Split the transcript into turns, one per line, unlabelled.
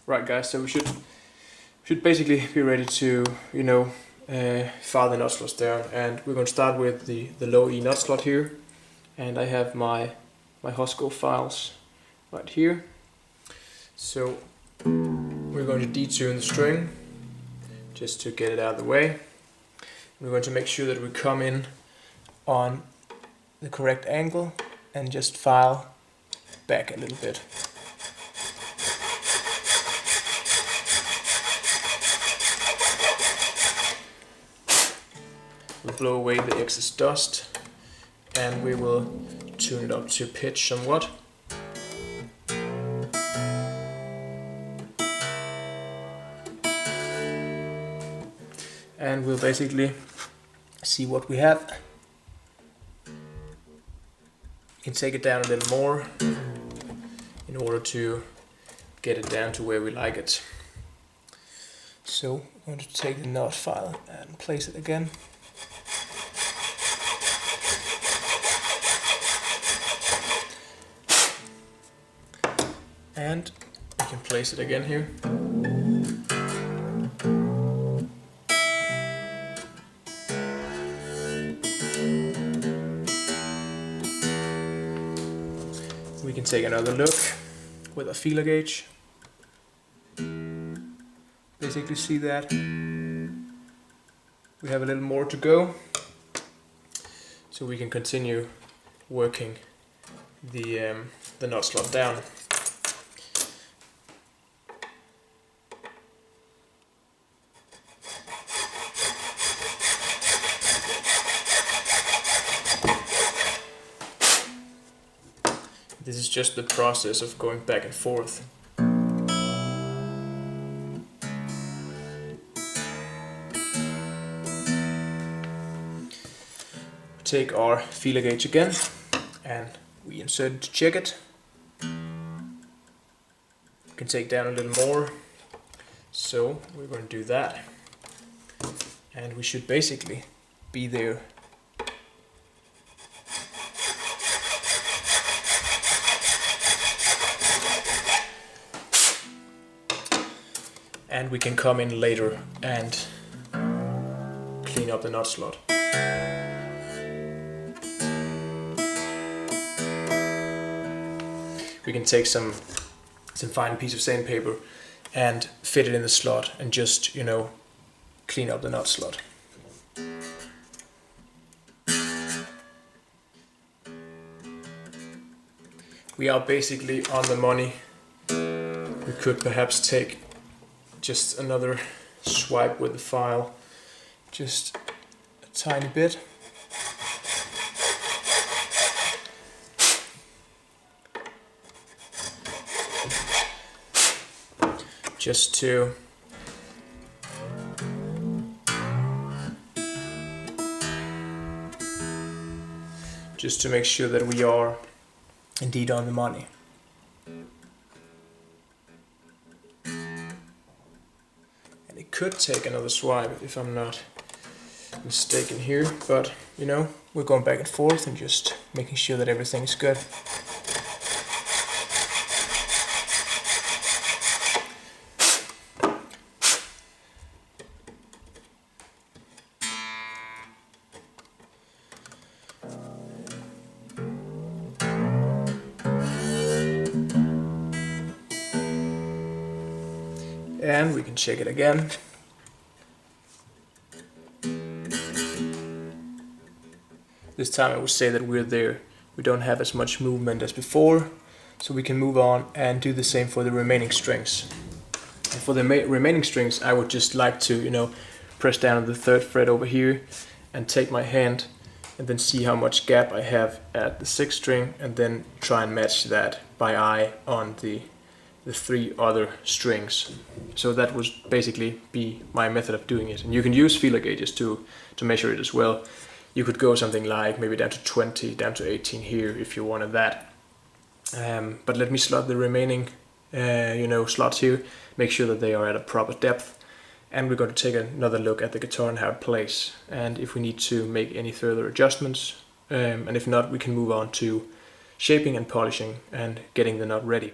Right guys, so we should basically be ready to, file the nut slots down, and we're going to start with the low E nut slot here, and I have my Hosco files right here. So we're going to detune the string just to get it out of the way. We're going to make sure that we come in on the correct angle and just file back a little bit. We'll blow away the excess dust and we will tune it up to pitch somewhat. And we'll basically see what we have. You can take it down a little more in order to get it down to where we like it. So I'm going to take the nut file and place it again. And we can place it again here. We can take another look with a feeler gauge. Basically see that we have a little more to go, so we can continue working the nut slot down. This is just the process of going back and forth. Take our feeler gauge again and we insert it to check it. We can take down a little more, so we're going to do that, and we should basically be there. And we can come in later and clean up the nut slot. We can take some fine piece of sandpaper and fit it in the slot and just, clean up the nut slot. We are basically on the money. We could perhaps take just another swipe with the file, just a tiny bit. Just to make sure that we are indeed on the money. It could take another swipe if I'm not mistaken here, but we're going back and forth and just making sure that everything is good. And we can check it again. This time I would say that we're there. We don't have as much movement as before, so we can move on and do the same for the remaining strings. And for the remaining strings, I would just like to, press down on the 3rd fret over here and take my hand and then see how much gap I have at the 6th string, and then try and match that by eye on the 3 other strings. So that would basically be my method of doing it. And you can use feeler gauges to measure it as well. You could go something like maybe down to 20, down to 18 here if you wanted that. But let me slot the remaining slots here, make sure that they are at a proper depth. And we're going to take another look at the guitar and how it plays, and if we need to make any further adjustments. And if not, we can move on to shaping and polishing and getting the nut ready.